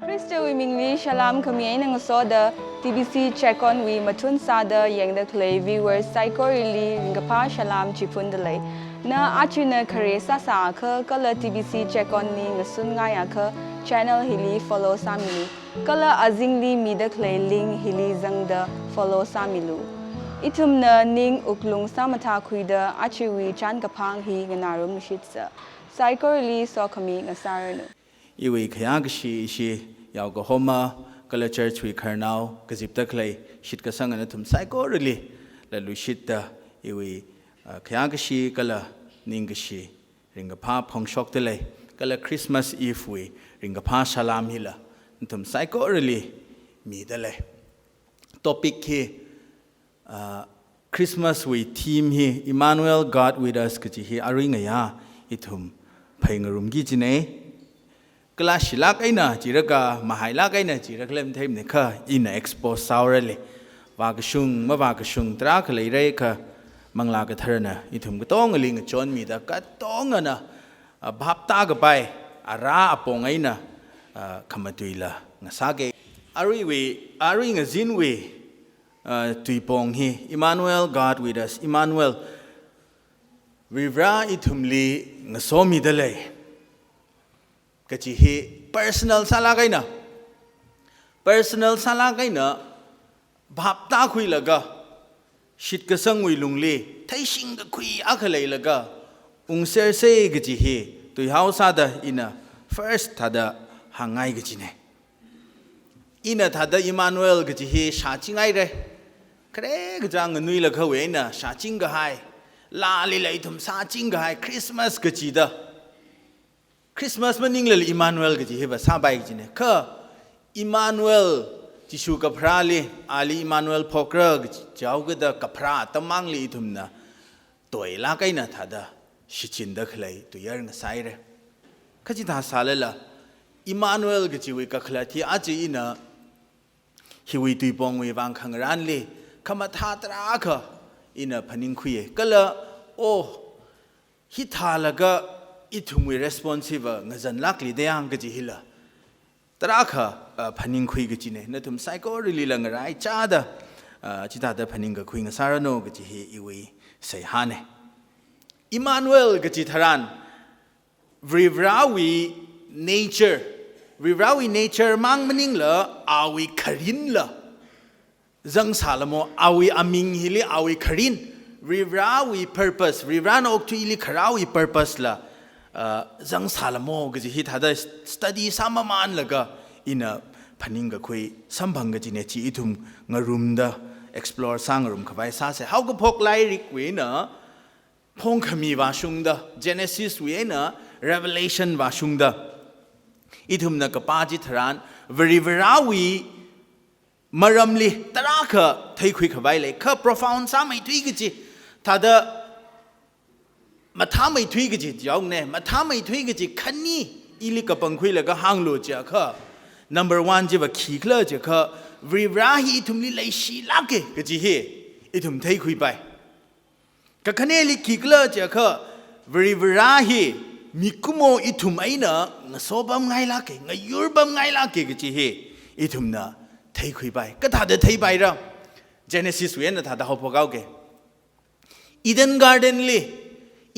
Krista we mingli shalam kami nang soda TBC check on we matun sada yang the clay viewers psycho really ngapa shalam chipun delay na achina kare sa kha kala TBC check on ni ngasun nga ya kha channel hili follow samili kala azingli mi the clay link hili zang the follow samilu itum na ning uklung samatha khuida achiwi chan kapang hi nganarum shitsa psycho really so kami ngasarano iwi khayang shi yaw go homa kala church we kharnau kazip tak lai shit ka sang na thum sai ko really la lu shit da iwi khayang shi kala ning shi ringa pha phong shok te lai kala Christmas eve we ringa pha salam hila thum sai ko really mi da lai topic ki Christmas we theme hi Emmanuel God with us ka ji hi aringa ya ithum phaingarum gi jine kala shilak aina jiraka mahailak aina jiraklem them ne kha ina expose saurale wagshung ma wagshung tra khlei re kha mangla ka tharna ithum ka tong ling chon mi da ka tong na bhapta ga bai ara apong aina khamatuila ngasage ari nga jinwe tuipong hi Emmanuel God with us Emmanuel vivra ithumli ngasomi dalai kachi he personal sala kaina bhapta khui laga shit ka sang wi lungle thaising ka khui akhalai laga ungser se kachi he tui hausa da ina first thada hangai kachi ne ina thada Emmanuel kachi he sha chingai re kre gajang nui la khawe na sha ching ga hai la li lai thum sa ching ga hai Christmas kachi da Christmas maning le Emmanuel ke ji heba sabai ji ne kha Emmanuel Jishu ka phrali ali Emmanuel phokra jaw ga da kaphra tamang li thumna toy la kai na thada shichin da khlai tu yar nga sai re khaji da salala Emmanuel ke ji we ka khla thi a ji ina hi we tui pong we wang khang ran le khama tha tra kha ina phaning khuye kala o hi tha laga ithumwi responsive ngazan lakli deyang gaji hila tarakha phaning khui gaji ne nathum psycho really lang rai cha da chita da phaning ga khui nga sarano gaji hi iwi sai hane Emmanuel gaji tharan vivrawi nature mang maning la awi kharin la zang salamo awi aming hili awi kharin vivrawi purpose vivrano ok tu ili kharawi purpose la zang salamo gaji hi thada study samaman laga ina phaninga khoi sambhang gaji ne chi ithum ngarum da explore sangarum khabai sa se how go phok lai rik we na phong khami wa shung da Genesis we na Revelation wa shung da ithum na kapa ji tharan verawi maramli taraka thai khui khabai le kha profound sa mai tui gaji thada matha mai thui ge ji jong ne matha mai thui ge ji khani ili ka pangkhui la ga hanglo cha kha number 1 je ba khi khla je kha virahi thumli lai shi la ke ge ji he ithum thai khui bai ka khane li khi khla je kha virahi mikumo ithum aina ngasobam ngai la ke ngayurbam ngai la ke ge ji he ithum na thai khui bai ka tha de thai bai ra Genesis we na tha da ho phogau ke Eden garden li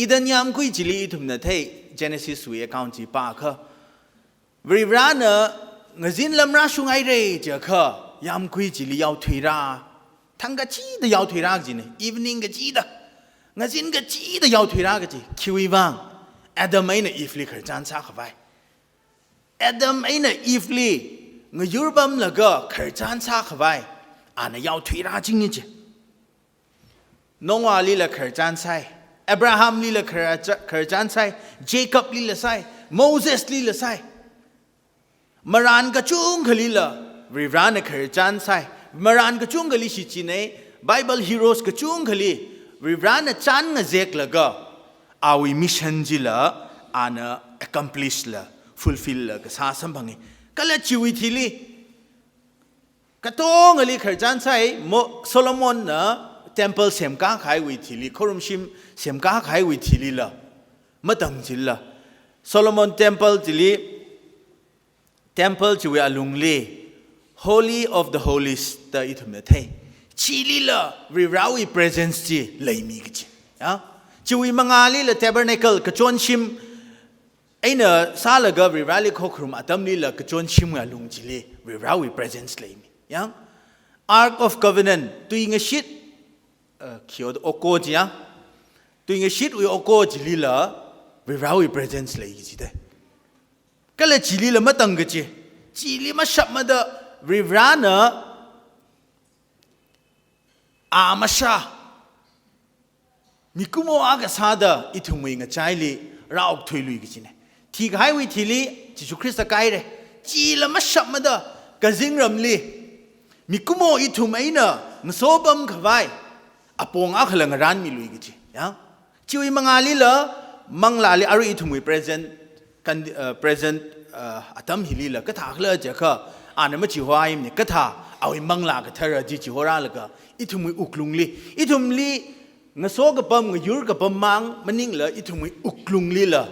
Idan yam kui jili ithum na thai Genesis we account ji pa kha vrana ngazin lamra shungai re je kha yam kui jili yaw thui ra thanga chi da yaw thui ra ji ne evening ga ji da ngazin ga ji da yaw thui ra ga ji khiwi wang Adam aina Eve li khar chan sa khawai Adam aina Eve li ngayurbam laga khar chan sa khawai ana yaw thui ra jing ni je nongwa li la khar chan sai Abraham li la kharjan sai Jacob li la sai Moses li la sai maran ka chung khali la vivran kharjan sai maran ka chung gali shi chi ne Bible heroes ka chung khali vivran chan nga zek laga awi mission ji la ana accomplish la fulfill la ka sa sam bhangi kala chiwi thili ka tong ali kharjan sai Solomon na temple sem ka khai wi thili khorum shim sem ka khai wi thili la matam jilla Solomon temple jili temple จิวอาลุงลี holy of the holies แต่อีทุมเทชีลีละวิราวอี presence จีเลยมีกจีจิวิมังอาลีละ tabernacle กระจวนชิมไอ้เนอซาละก็วิราลีโคครุมอัตมลีละกระจวนชิมอาลุงจีเลวิราวอี presence เลยมีArk of Covenant ตุยงชิดเขียวโอโกจีตุยงชิดวิโอโกจิลีละวิราวอี presence เลยจีเดก็เลยจิลีละมาตั้งกจีจิลีมาชับมาเดวิรานะอามาชามีกุโมอากาศาดาอิทุมวยงใจลีเราออกถอยลุยกจีเนี่ยที่ให้วิธีลีจิสุคริสต์ไกด์เลยจิละมาชับมาเดกะซิงรัมลีมีกุโมอิทุมไอเนงโซบัมขวายอปงอาขลังร้านมีลุยกจีจิวิมังอาลีละมังลาลีอารุอิทุมวย present กัน present อัตมฮิลีละก็ถากเลยจ้ะค่ะอ่านมาจิวายเนี่ยก็ถาเอาอิมังลากเธอจิวราละก็อิทุมวยอุกลุงลีอิทุมลีงโซกับปั๊มงยูร์กับปั๊มมังมันนิ่งละอิทุมวยอุกลุงลีละ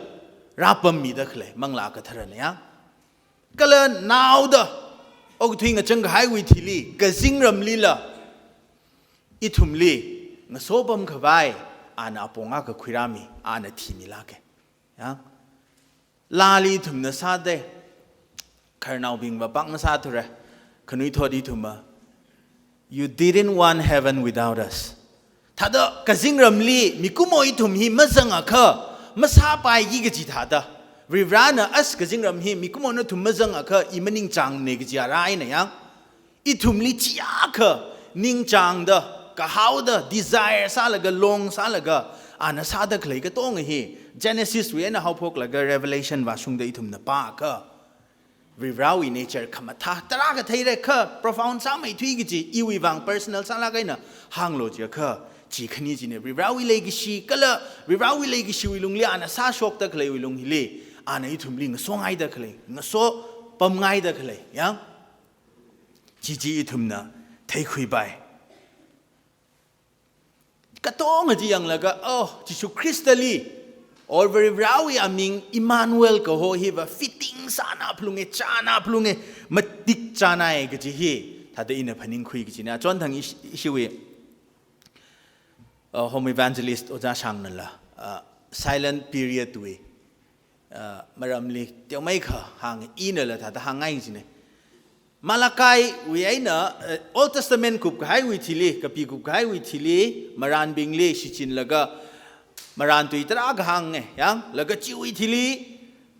รับปั๊มมีได้เลยมังลากเธอเนี่ยก็เลยนาวเด้อโอ้ทิ้งจังไห้วิธีลีก็ซิงรำลีละอิทุมลีงโซบัมขวายอ่านอปงอากับคุยรามีอ่านทีมีลาเกลาลีทุมนซาเดคาร์นาวบิงว่าปักนซาทุเรขนุยทอดีทุม You didn't want heaven without us ถ้าเดกซิงรำลีมีกุโมอิทุมหิมะซังอะค่ะมะซาไปยี่กจิตาเดริวรานะอัสกซิงรำหิมีกุโมนทุมมะซังอะค่ะอิมันนิงจังเนกจิอะไรเนี่ยยังอิทุมลีจีอาค่ะนิงจังเดกะฮาวเด desire ซาละกะลงซาละกะอ่านซาเดกเลยก็ต้องเฮ Genesis เวียนะฮาวพกละกะ Revelation ว่าชุงเดอิทุมนะปาค่ะวิราวในใจขมาท่าตรากระเทยเลยค่ะ profound สามัยทุยกิจอีวิวัง personal สาระกันนะห่างโลจิค่ะจีขณีจีเนี่ยวิราวเลยกิชีก็เลยวิราวเลยกิชีวิลุงเลี้ยนะซาชกตะเลยวิลุงฮิเลอันนี้ทุ่มลิงส่งไงตะเลยงโซปั๊มไงตะเลยยังจีทุ่มนะเทคุยไปก็ต้องจีอย่างละก็โอ้จิสุคริสต์ลี or very rawi aming Emmanuel ko ho hiva fitting sana plunge chana plunge matik chana e gji hi thada ina phaning khui gji na chon thang ishiwe home evangelist oja shangnala silent period we maramli tiamai kha hang ina la thada hangai jine Malakai we aina Old Testament kup kai we thili kapi kup kai we thili maran bingle shichin laga Maran tu itara agahang yang laga ciwi thili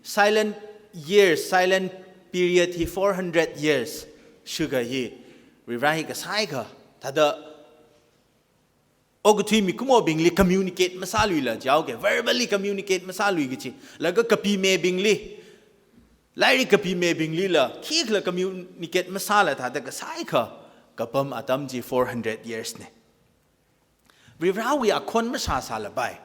silent years silent period hi 400 years sugar hi rirahi ka sai ka tada oguthui mi kumo bingli communicate masalui la jaw ke verbally communicate masalui gi chi laga kapi me bingli lairi kapi me bingli la khik la communicate masala tada ka sai ka kapam atam ji 400 years ne rirawi akon masa sala bai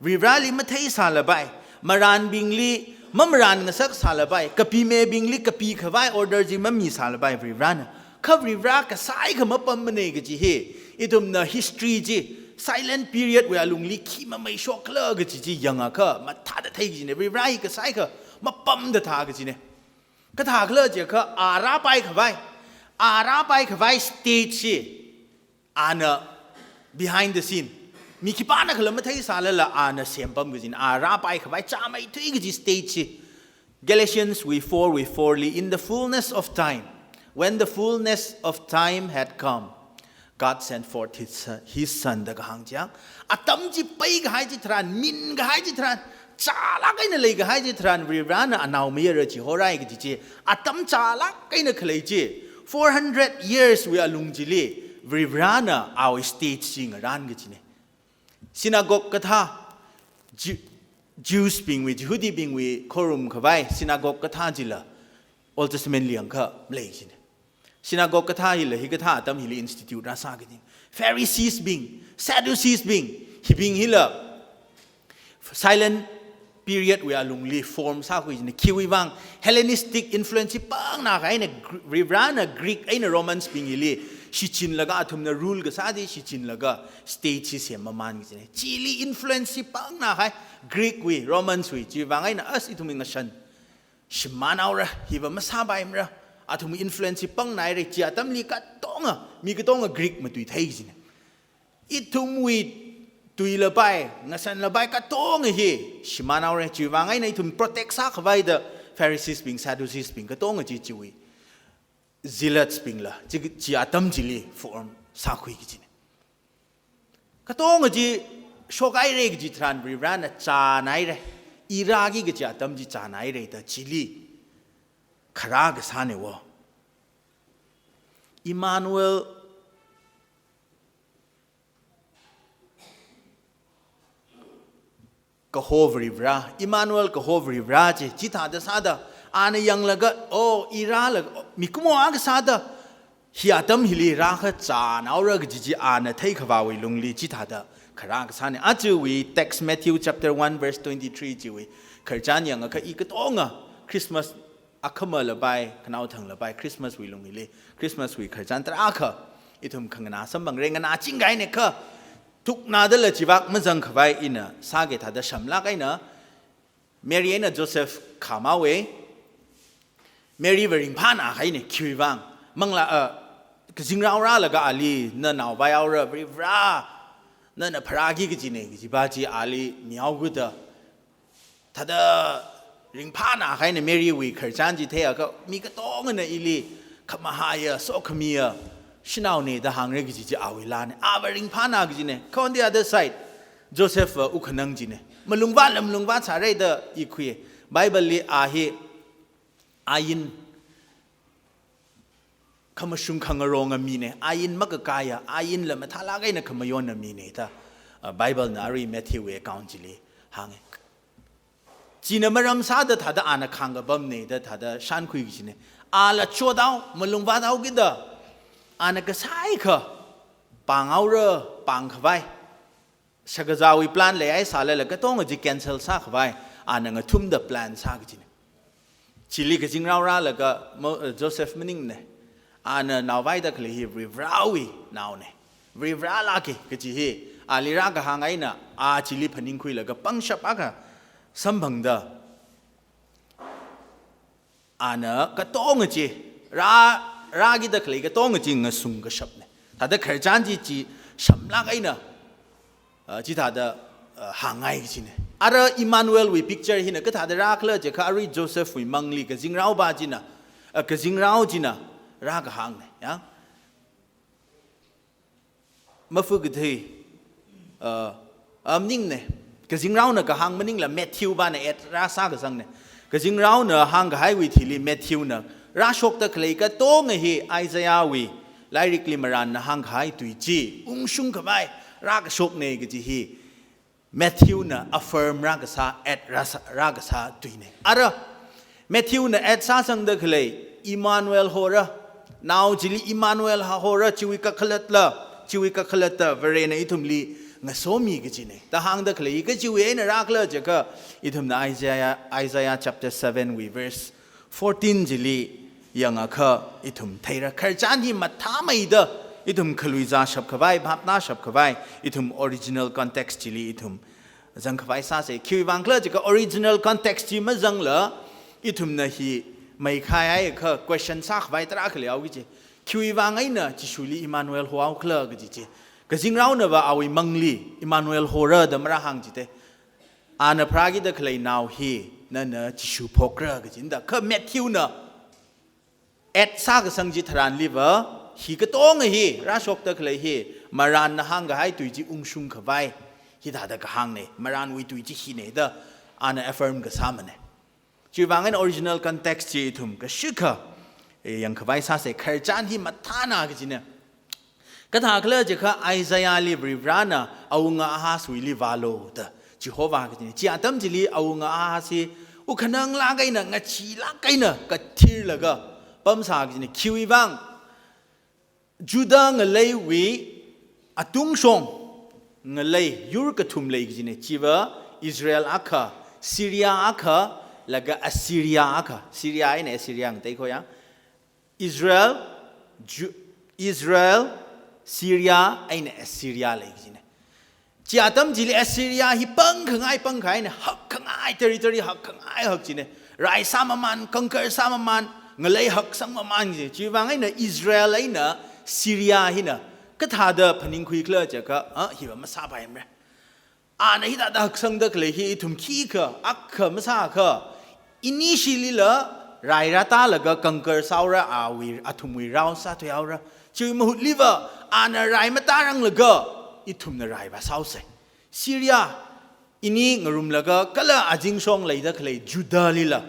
Virali matay salabay, maran bingli, mamran ngasak salabay, kapi me bingli kapi kawai order ji mami salabay virana. Ka vira ka sai ka mapamane ga ji he. Itum na history ji silent period we alungli ki ma mai shok la ga ji yanga ka matada thai ji ne virai ka sai ka mapam da tha ga ji ne. Ka tha kla ji ka ara pai khawai stage ji ana behind the scene. Mikipana kalamatay salala ana sempam gizin arapai kawai chamay tuigi stage Galatians we 4 in the fullness of time when the fullness of time had come God sent forth his son dagahangja atamji pai gai ji tran min gai ji tran chala kai na lei gai ji tran rirana anaw mera ji horai gi ji atam chala kai na khlei ji 400 years we alungjili rirana our stage sing ran gi ji Synagogue katha Jews being with Yehudi being with korum kawai synagogue katha jila Old Testament liang ka mlei synagogue katha hila hi katha tam hili institute rasa gini Pharisees being Sadducees being hi being hila silent period we alungli form sa ko ni kiwiwang Hellenistic influence pang na kai na Rivana Greek ay na Romans being hili Shichin laga atum na rule ka sadi shichin laga state si siya maman gini Chili influence si pang na kay Greek we Romans we jiwangay na as ituming na shan ชิมานเอาละฮิบมาซาบายมระอาทุมอินฟลูเอนซ์ปังไหนเรจีอาตัมลีกัดตองะมีก็ตองะกรีกมาตุยไทยสินะอิทุมวิตุยละไปงั้นสันละไปกัดตองะเฮชิมานเอาละจีวางไงในทุมโปรเทคซักไว้เดอฟาริซีสปิงซาดูซีสปิงก็ตองะจีจีวิซิลัตสปิงละจีอาตัมจิลีฟอร์มซาคุยกิจินะก็ตองะจีโชกไอเรกจีทรานบริวารนะจาไหนเรอิรากีก็จีอาตัมจีจาไหนเรแต่จิลีขรากสานเนวอิมมานูเอลก็โฮวริบราอิมมานูเอลก็โฮวริบราเจจิตาเดซาดาอันยังละก็โออิราละมิกุโมอากซาดาฮิอาตัมฮิลีราขจานเอาเรื่องจิอันเทขวาวิลุงลีจิตาเดขรากสานเนอาจูวี text Matthew chapter 1 verse 23จูวีขจานยังก็อีกตัวงะคริสต์มาสอัคมาละไปขณะทั้งละไปคริสต์มาสวิลงมิลีคริสต์มาสวิขจันตระอาค่ะอิทุมขังนาสัมบังเรงนาจิงไงเนี่ยค่ะทุกนาเดลจีวักมันจังขวายอินะสาเกตาเดชัมลักไอนะเมรีเอนะโจเซฟขามาเวเมรีเวริงพานาไอเนี่ยคิววังมังละกจิงเราราละก็อาลีนั่นเอาไปเอาเรื่องบริวรานั่นพระกิกจิเนกิจิบาจีอาลีมีเอากุดถ้าเดริงพานาใครเนี่ยเมรีวีขจานจิเทียก็มีกระต้องเงินอิลีขมาหายโซขมีชินาวเนี่ยแต่หางเรื่องจิจะเอาเวลาเนี่ยอาริงพานากิจิเนี่ยคน the other side โจเซฟอุคนังจิเนี่ยมันลุงบ้านมันลุงบ้านสาระเดออีคุยไบเบิลลีอาเฮอายินขมาชุมขังรองมีเนี่ยอายินมักกายอายินละมาทาลาไกเนี่ยขมายอนมีเนี่ยแต่ไบเบิลนารีแมทธิวเอคาวน์จิลีหางจีนมารำซาดถ้าได้อ่านขังกับบัมเนี่ยถ้าได้ชันคุยกินเนี่ยอาละชัวดาวมันลงบ้านเอากินเด้ออ่านก็ใช่ค่ะปังเอาเร่ปังขวายชักจะเอาอีพลานเลยไอ้สาเลยแล้วก็ต้องจะ cancel ซะขวายอ่านก็ทุ่มเด plan ซะกินชิลีก็จริงเราแล้วก็โจเซฟมันนิ่งเนี่ยอ่านนาวไว้แต่คลีฮีริวราวีนาวเนี่ยริวราลากิก็จีฮีอาลีรักหางไงน่ะชิลีพันนิ่งคุยแล้วก็ปังชับอ่ะสัมพันธ์อันนั้นก็ต้องจีรากิดคลีก็ต้องจีงสุงก็ชับเนี่ยถ้าเด็กขจานจีชัมลักไอ้น่ะจีถ้าเด็กห่างไงจีเนี่ยอะไรอิมมานูเอลวิพิกเจอร์หินก็ถ้าเด็กรักเลยจะข้ารีโจเซฟวิมังลีก็จิงเราบ้าจีน่ะก็จิงเราจีน่ะรักห่างเนี่ยยังมาฝึกที่นิ่งเนี่ยก็จริงเราเนี่ยก็ห่างมันนิ่งละแมทธิวบ้านเนี่ยราซาก็สั่งเนี่ยก็จริงเราเนี่ยห่างก็ให้วิธีลีแมทธิวเนี่ยราชกตะเคลก็โต้งเฮไอซายาวีไลริกลิมรันเนี่ยห่างก็ให้ตุยจีชุงก็ไปรากชกเนี่ยก็จีฮีแมทธิวเนี่ย affirm รากษาแอดรากษาตุยเนี่ยอะไรแมทธิวเนี่ยแอดซาสังเดเคลอิมมานูเอลโฮระนาวจิลีอิมมานูเอลโฮระชีวิตก็ขลัดละชีวิตก็ขลัดแต่เวรเนี่ยอิทุมลีงั้นสมีก็จีเนี่ยแต่หางเด็กเลยก็ชีวิตเนี่ยรักเลยจะก็อิทุมในIsaiah chapter 7 verse 14จิลียังก็อิทุมไทยรักขจานที่มาทำไม่ได้อิทุมขลุยจ้าชับขวายภาพน่าชับขวายอิทุม original context จิลีอิทุมจังขวายซาเสกคิวบังเคลจะก็ original context จีมาจังเลยอิทุมเนี่ยฮีไม่ใครไอ้ก็ question ซากไว้ตราเคลียวก็จีคิวบังไอ้เนี่ยจิชุลีอิมานูเอลหัวเอาเคลียก็จีก็จริงเราเนี่ยว่าเอาอิมังลีอิมานูเอลโฮเรอร์ดมระหังจิตเตอันพระกิดเคลย์นาวฮีนั่นเนี่ยจิชูพกเรอก็จริงแต่คือแมทธิวเนี่ยเอ็ดซากสังจิตรานลิเวอร์ฮีก็ต้องฮีราชกตะเคลย์ฮีมารันนะหังก็ให้ตุยจิอุ้งชุงขวายฮีดาดก็หังเนี่ยมารันวิตุยจิฮีเนี่ยเด้ออันเนี่ย affirm ก็ซ้ำเนี่ยจีวังเงิน original context จีทุ่มก็ชิคๆยังขวายซาเสกขจานที่มาท่านาก็จริงเนี่ยก็ถ้าเคลื่อนจะข้าไอซายาลีบริวานะเอางาฮาสุยลีวาโลเดจิโฮวาก็จริงจีอาตัมจิลีเอางาฮาสิอุคนังลาไกนะงาชีลาไกนะก็ทีละก็ปั๊มสากจริงคิวบังจูดางเลยวิอตุงชงงเลยยูรกทุมเลยจริงจีว่าอิสราเอลอาคาซีเรียอาคาแล้วก็อัสซีเรียอาคาซีเรียไอ้เนี่ยซีเรียงแต่อีกอย่างอิสราเอลซีเรียไอ้เนี่ยซีเรียเลยจริงๆจีอาตัมจิลีซีเรียฮิปังขังไอ้ปังขังเนี่ยหักขังไอ้ territory หักขังไอ้หักจริงๆ รายสามมันกังเกอร์สามมันเงยหักสังมันจีวังไอ้เนี่ยอิสราเอลไอ้เนี่ยซีเรียหินะก็ท่าเดพนิงคุยเคลื่อนจะก็ฮิบมาซาไปมั้ยอันนี้แต่หักสังเด็กเลยฮิทุ่มขี้ก็อักขมาซาก็อินิชิลิละรายรัตาละก็กังเกอร์สาวระอาวีอัทุมวีเราซาตัวเอาระจีมหุดลิเวอร์อันรายมาตารังละก็อิทุมนรายบาสาวเซซีเรียอินี่งรุมละก็ละอาจิงชงเลยเด็กเลยจูดาลิละ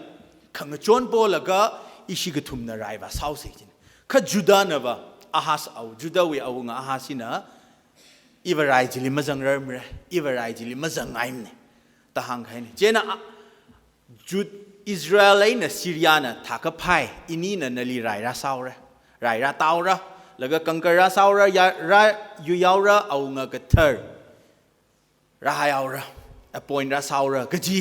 ขังจวนโปละก็อิชิกทุมนรายบาสาวเซจินข้าจูดานะบะอาฮัสเอาจูดาวีเอางอาฮัสินะอีวารายจิลิมาจังเริ่มเลยอีวารายจิลิมาจังไงเนี่ยตาหังใครเนี่ยเจน่ะจูดอิสราเอลเนี่ยซีเรียน่ะถ้าก็พายอินี่น่ะนลีรายราสาวระรายราตาวระแล้วก็กังกราสาวระยาราอยู่ยาวระเอางกระเทอร์รายเอาระappoint ราสาวระก็จี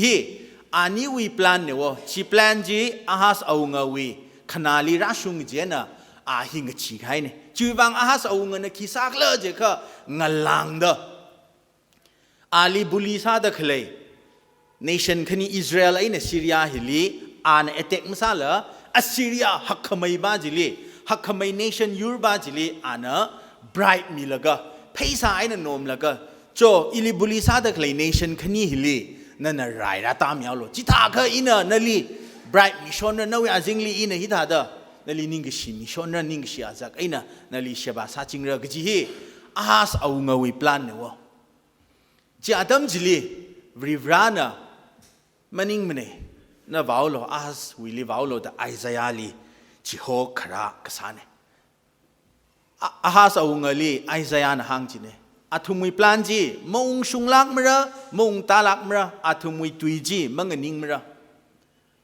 อันนี้วีแพลนเนี่ยวะชีแพลนจีอาฮัสเอางวีขนาลีราชุงเจน่ะอาหิงกชีใครเนี่ยจีวังอาฮัสเอางเนี่ยคิสักเลยเจ้าก็งลังเด้ออาลีบุลีซาเด็กเลยnation คันนี้อิสราเอลไอ้เนี่ยซีเรียฮิลีอันเอเทคมาซาละอัสซีเรียฮักขมัยบ้าจิลีฮักขมัย nation ยูร์บ้าจิลีอันน่ะ bright มีละก็เพย์สายนั่นนมละก็โจอิลิบุลิซาเด็กเลย nation คันนี้ฮิลีนั่นน่ะไรละตามยาวโลจิตาก็อินะนั่นลี bright มิชอนนั่นเอาไว้อาจิงลีอินะฮิตาเด้อนั่นลีนิ่งกชีมิชอนนั่นนิ่งกชีอาจักไอ้น่ะนั่นลีเชบาซาจิงเรกจีฮีอาฮัสเอาเงาวิพลันเนี่ยวะจีอาดัมจิลีริวรานะมันนิ่งมันเองน่ะว่าวโลอาสวิลีว่าวโลแต่ไอซายาลีจิโฮครากษาเนี่ยอาฮัสเอาเงลีไอซายานะฮังจีเนี่ยอาทุมุยพลันจีมงชุงลักมระมงตาลักมระอาทุมุยตุยจีมังนิ่งมระ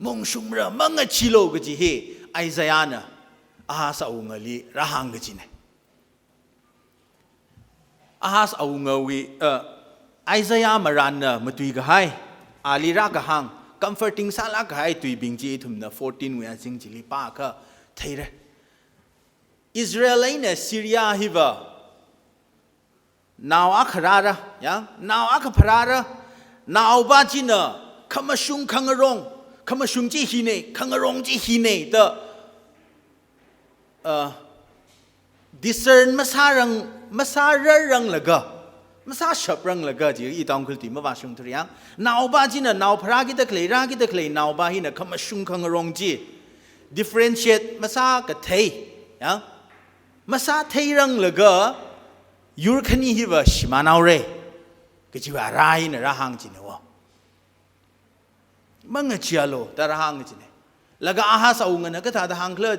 มงชุงมระมังชิโลกจีเฮไอซายานะอาฮัสเอาเงลีระหังกจีเนี่ยอาฮัสเอาเงวีไอซายามารันนะมาตุยกะไฮอาลีรักหัง comforting สาลักให้ตุยบิงจีทุ่มนะ14วันจิงจิลิป้าก็เท่เลยอิสราเอลเนี่ยซีเรียฮิวะนาวอัคราระยังนาวอัคพราระนาวบาจินะขมาชุงขังรงขมาชุงจีฮีเนขังรงจีฮีเนเตdiscern มาซารังละก็มาซาชับรังละก็จีอีตองคุลติมาว่าชุงทุเรียงนาวบาจีน่ะนาวพระกิตะเคลรากิตะเคลนาวบาฮีน่ะขมาชุงขังรงจี differentiate มาซากะเทยยังมาซาเทยรังละก็ยูร์คันีฮิวะชิมานาวเรก็จีว่าไรน่ะระหังจีเนี่ยวะมังเงชียโลแต่ระหังจีเนี่ยแล้วก็อาฮัสเอาเงินก็ถ้าระหังเคลื่อน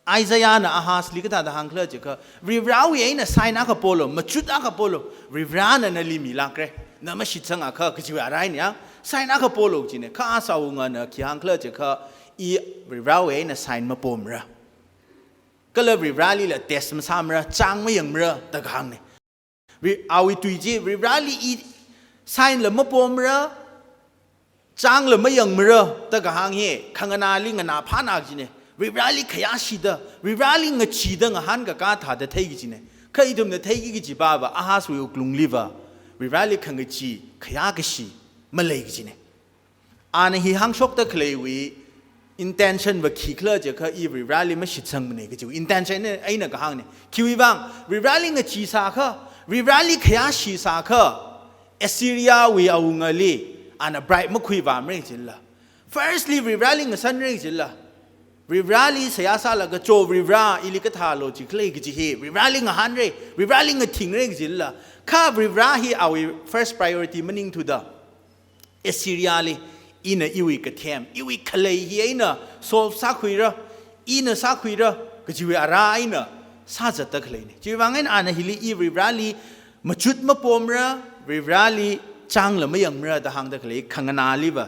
ไอซายานะอาฮัสลิกตาดฮังเคลจิก็ริวราวีไอ้น่ะไซน์อักโปโลมาจุดอักโปโลริวรานะนั่นลิมิลักเรนั่นไม่ชิดสังอักก็จีว่าอะไรเนี่ยไซน์อักโปโลจีเนี่ยข้าสาวงานน่ะขี้ฮังเคลจิก็อีริวราวีไอ้น่ะไซน์มาปมระก็เลยริวราลีละเทสมาสามระจังไม่ยังระตะกังเนี่ยเอาอีตุยจีริวราลีอีไซน์ละมาปมระจังละไม่ยังระตะกังเฮขังนาลิงนาพานาจีเนี่ยริบราลีขยาชีดะริบราลีงชีดะงหันกับการถาดเทกิจิเนี่ยเคยดูเนี่ยเทกิจิบ้าบะอาฮาสวยอุกลุงลิวะริบราลีขังจีขยากชีมาเลยกิจิเนี่ยอันนี้ฮังชกตะเคลวี intention ว่าขี้เคลื่อนจะคืออีริบราลีไม่ชิดสังมันเนี่ยกิจิ intention เนี่ยไอ้เนี่ยก็ฮังเนี่ยคิดว่าริบราลีงชีสาค่ะริบราลีขยาชีสาค่ะเอซิเรียวีเอาเงลีอันนั้น bright ไม่คุยว่าไม่จิลละ firstly ริบราลีงสันไม่จิลละริบราลีเสียสาละก็โจริบราอิลิกทาโลจิเคลกิจิเฮริบราลีงหันเรริบราลีงทิ้งเรกิจิละข้าริบราฮีเอา first priority มันนิ่งทุดะเอซิเรียลีอินะอีวิกเทมอีวิเคลฮีอินะโซลสักคุยระอินะสักคุยระก็จิเวอะไรนะซาจัดตะเคลนี่จิวังเงินอันฮิลีอีริบราลีมาจุดมาปมระริบราลีจังละไม่ยังระตะหังตะเคลขังนาลีบะ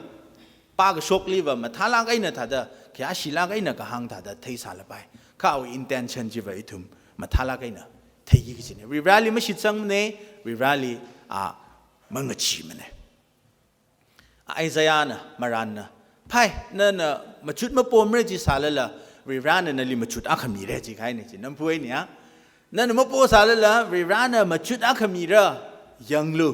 ปากชกลีบะมาทาลักไอ้นะทัดะแค่ศิลาไอ้น่ะก็หังถาดเทสาละไปข้าเอา intention จีบไอ้ทุ่มมาทาลักไอ้น่ะเทยี่กิจเนี่ยริบราลีไม่ชิดซังมันเนี่ยริบราลีมันก็ชีมันเนี่ยไอซายานะมารันนะไพ่นั่นน่ะมาจุดมาปมเรื่องจีสาละละริบรานะนั่นลิมาจุดอักขมีเรื่องจีใครเนี่ยจีน้ำพุ้ยเนี่ยนั่นมาปมสาละละริบรานะมาจุดอักขมีเรื่องยังลู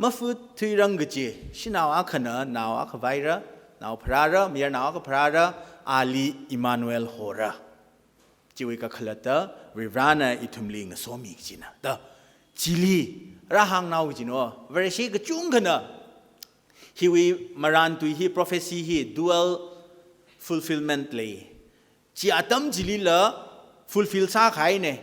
มาฟุตที่รังกจีชินาวอักขนะนาวอักขไวระ nào phara mier nào ka phara ali Emmanuel hora chiwi ka khalata rivrana itumling somi china da chili rahang naw jino very shi ka chung kana hiwi maran tu hi prophecy hi dual fulfillment le chi atam jili la fulfill sa khai ne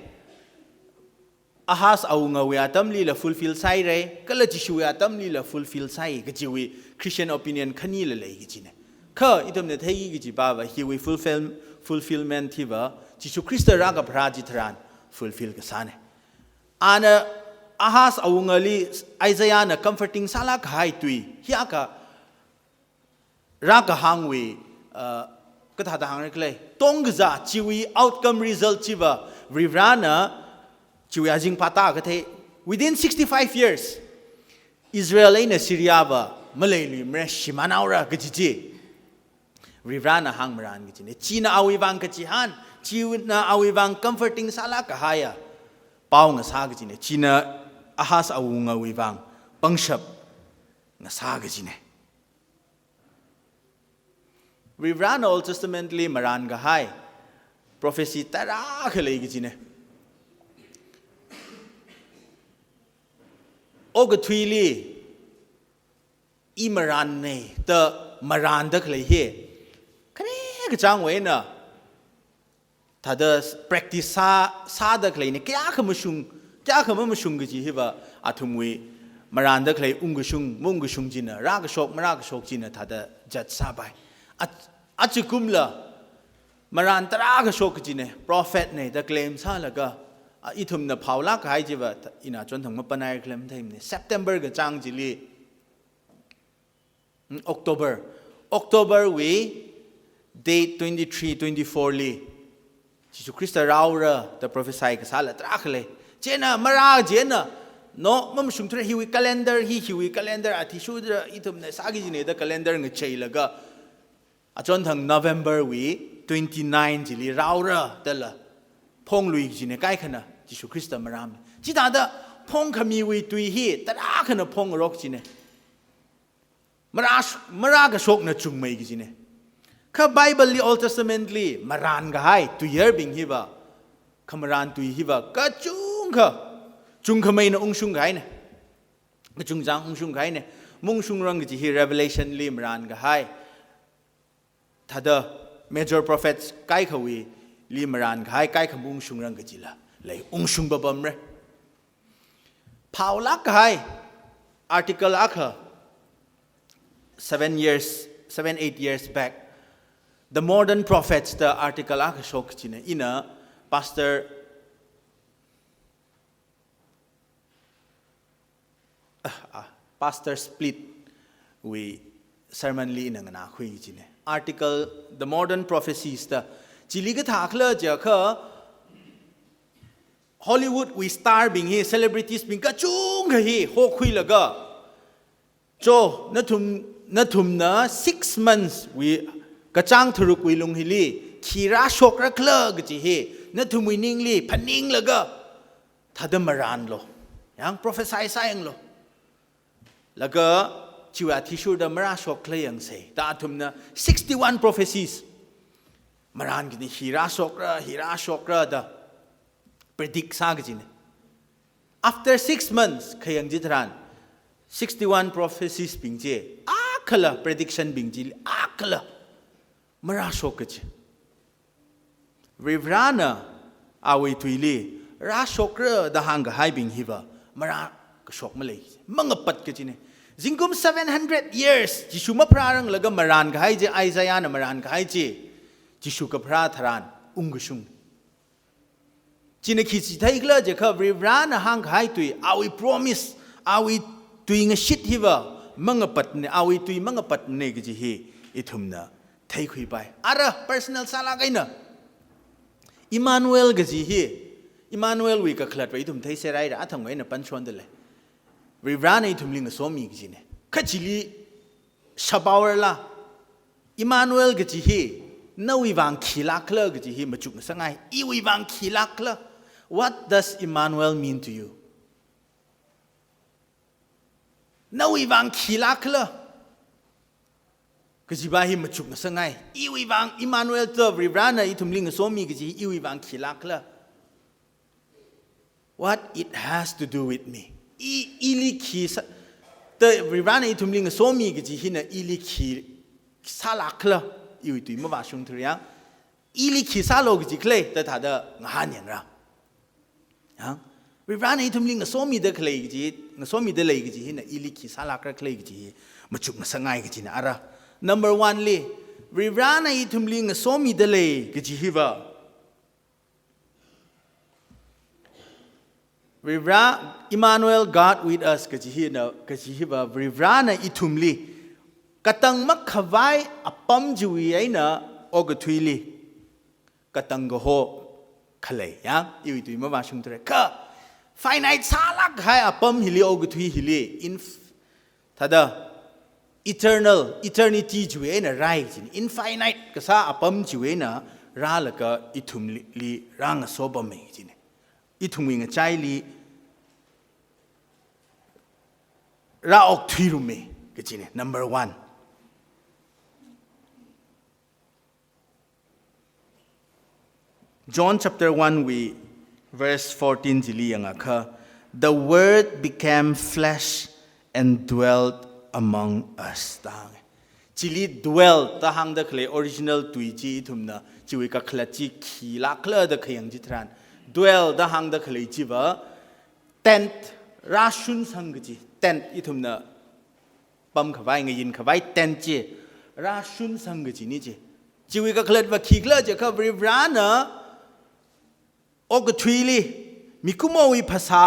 ahas au nga we atam li la fulfill sai re kala chi shu atam li la fulfill sai ka chiwi Christian opinion khani la le gi chine kha itam ne thai gi ji ba ba hiwi fulfillment thi ba Jisu Christa raga praji tharan fulfill ka sane ana ahas awungali Isaiah na comforting sala khai tui hiya ka raga hangwe ka tha da hang rekle tongza chiwi outcome result chiba rivrana chiwi ajing pata ka the within 65 years Israel in Syria ba malayli mre shimanaura ka ji rivrana hang maran gi chine china awi wang ka chi han China awivang comforting sala kahaya pau nga saga jine China ahas awung awivang pangshap nga saga jine we ran Old Testamently maran gahai prophecy tara khalai gi jine ogatwili I maran ne ta maran da khalai he kane ga chang we na Tada practice sa da klei ne kya khamushung gi ji hiba athumwi maranda klei ungushung mungushung jina raga shok jina tada jat sa bai achukumla maran tara ga shok jine prophet ne da claim sa laga ithum na phawla ka hai jiba ina chon thang ma panai claim thaim ne September ga chang jili October we date 23 24 li Jisu Christa raura the prophesy ka sala trakhle jena mara jena no mam shung thre hiwi calendar ati shudra itum ne sagi jine da calendar ng cheilaga achon thang November we 29 jili raura dala phong lui jine kai khana Jisu Christa maram ji da da phong khami we tui hi tara khana phong rok jine mara ga shok na chung mai jine Ka Bible li Old Testament li maran ga hai tu yer bing hiba kamaran tu hiba ka chung kha mai na ungshung gai ne ka chung jang ungshung gai ne mungshung rang ji hi Revelation li maran ga hai thada major prophets kai khawi li maran ga hai kai kham ungshung rang ga ji la lai ungshung ba bam re Paula ga hai article akha 7-8 years back The modern prophets, the article akashok chine ina pastor split we sermon li ina na khui chine article the modern prophecies the chiliga thakla jakha Hollywood we star bing hi celebrities bing ka chung hi ho khui laga cho nathum na 6 months we Kachang thuruk wilung hili khira shokra kla gji he na thumui ningli phaning laga thada maran lo yang prophesy sayang lo laga chiwa thishu da mara shok kla yang se ta thumna 61 prophecies maran gni hira shokra da predict sa gji ne after 6 months khayang jitran 61 prophecies bingje akhala prediction bingji akhala Mara shokach Rivrana awi tuili ra shokra da hang hai bing hiva mara shok malay mangapat ka chine Zingkum 700 years Jisu ma prarang laga maran gai je Isaiah na maran gai je Jisu ka pra tharan ungushung Chine khichi thaigla je kha Rivrana hang gai tui awi promise awi tui nga shit hiva mangapat ne awi tui mangapat ne ga ji hi ithumna Thai khui bai ara personal sala gaina Emmanuel gaji hi Emmanuel we ka khlat bai thum thai se rai ra atham gaina panchon de le Rivrana ithumling somi gi ne khachili shabawar la Emmanuel gaji hi nawi wang khila khla gaji hi machuk sangai iwi wang khila khla What does Emmanuel mean to you Nawi wang khila khla กจิบาหิมจุกนะสังไงอีวิบังอิมานูเอลเตอร์ริบรานะอิทุมลิงโซมีกจิอีวิบังขีลักละ what it has to do with me อีลิขีเตอริบรานะอิทุมลิงโซมีกจิหินะอีลิขีซาลักละอีวิตุยมาวาชุงทุเรียงอีลิขีซาโลกจิเคลแต่ถ้าเดงานอย่างไรฮะริบรานะอิทุมลิงโซมีเดเคลกจิโซมีเดเลยกจิหินะอีลิขีซาลักละเคลกจิมาจุกนะสังไงกจินะอะไรNumber one เลยริบรานะอิทุมลิงโซมีเดเลยกจิฮิวะริบราอิมานูเอล God with us กจิฮินะกจิฮิวะริบรานะอิทุมลีกตังมักขวายอปัมจุยไอนะโอกทุยลีกตังกโฮขเลยยังอีวิตุยมาว่าชุงตระก็ไฟไหนซาลักให้อปัมฮิลีโอกทุยฮิลีอินทัดeternity จุเอนะไรจิน infinite ก็ซาอปัมจุเอนะราละก็อิทุมลีร่างโซบะเมจินอิทุมวิงใจลีราออกทุยรุเมก็จิน number one John chapter 1 we verse 14 จิลียังอะค่ะ the word became flesh and dwelt among us ต่างจิลี dwell ตาหังเดคเล original ตุยจีทุมนะจิวิกะคลาจิขีลักเลเดขยังจิตรัน dwell ตาหังเดคเลจิบะ tent ราชุนสังกจิ tent อีทุมนะปั๊มขวายไงยินขวาย tent จีราชุนสังกจินี่จีจิวิกะคลาดว่าขีกเลจะเขาบริบรานะโอกทุยลีมิคุโมวิภาษา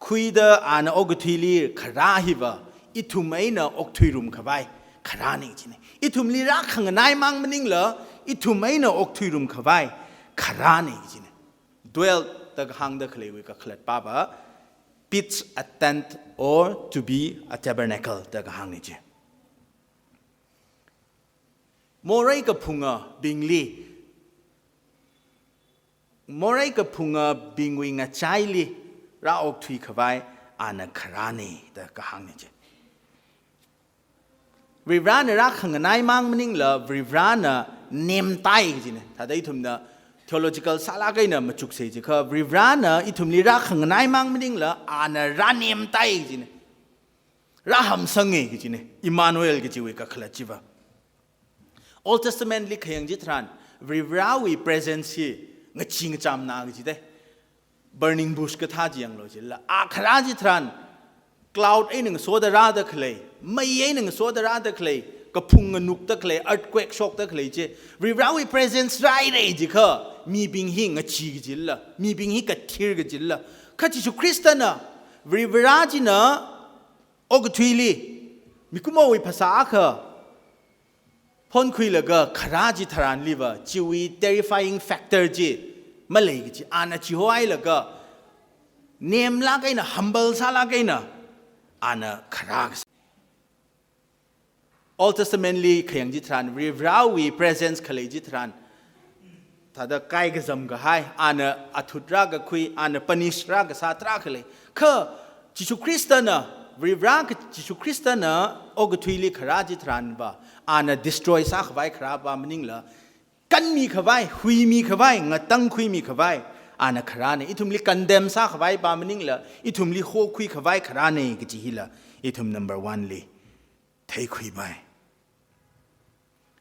คุยเดอานโอกทุยลีขราฮิบะอิทุมไอนะอกทุยรุมขบายขรานิจินอิทุมลีรักขังนายมังมันนิงเหรออิทุมไอนะอกทุยรุมขบายขรานิจิน dwell ตะหังเดคเลวิกะคลัดปาบะ pitch a tent or to be a tabernacle ตะหังนิจิโมไรกับพุงะบิงลีโมไรกับพุงะบิงวิงะใจลีราอกทุยขบายอานะขรานิตะหังนิจิริบรานะรักขังนายมังมันนิงละริบรานะเนมไตจินะถ้าได้ทุมนะ theological สาระกันนะมาจุกเสียจิค่ะริบรานะอิทุมลีรักขังนายมังมันนิงละอานะราเนมไตจินะราหัมสังเกจินะอิมานูเอลกิจิวิกะขลัดจิบะ Old Testament ลิขยังจิตรันริบราวี presence ฮีงจิงจำนากิจิเด burning bush ก็ท่าจียงโลจิละอาคราจิตรันcloud ไอ้หนึ่งโซดาราตะเคลไม่ไอ้หนึ่งโซดาราตะเคลก็พุ่งเงินุกตะเคล earthquake shock ตะเคลเจริบราวี presence ไรเลยจิค่ะมีบิงหิงจีกจิละมีบิงหิงกัดทีร์กจิละข้าจิสุคริสต์นะริบราจินะโอกทุยลีมีกุมเอาภาษาค่ะพ้นคุยละก็คราจิทรานลีวะจิวี terrifying factor จีมาเลยจิอาณาจิโฮไอละก็เนมลากไอ้นะ humble ซาลากไอ้นะอานะครากOld Testament ลีขยังจิตรันริบราวี presence ขเลยจิตรันถ้าได้ใกล้กับจำก็ให้อานะอัตุตรากคุยอานะปนิชรากสาตราขเลยคือจิสุคริสต์นะริบรากับจิสุคริสต์นะโอกทุยลีขราจิตรันบ่าอานะ destroy ซากไว้ขราบามันนิ่งละกันมีขวายหุยมีขวายงาตั้งคุยมีขวายอานะขราเนี่ยอิทุมลีกันเดมซากไว้บามันนิ่งละอิทุมลีโคคุยขวายขราเนี่ยกิจิฮิละอิทุม number one ลีเทคุยไป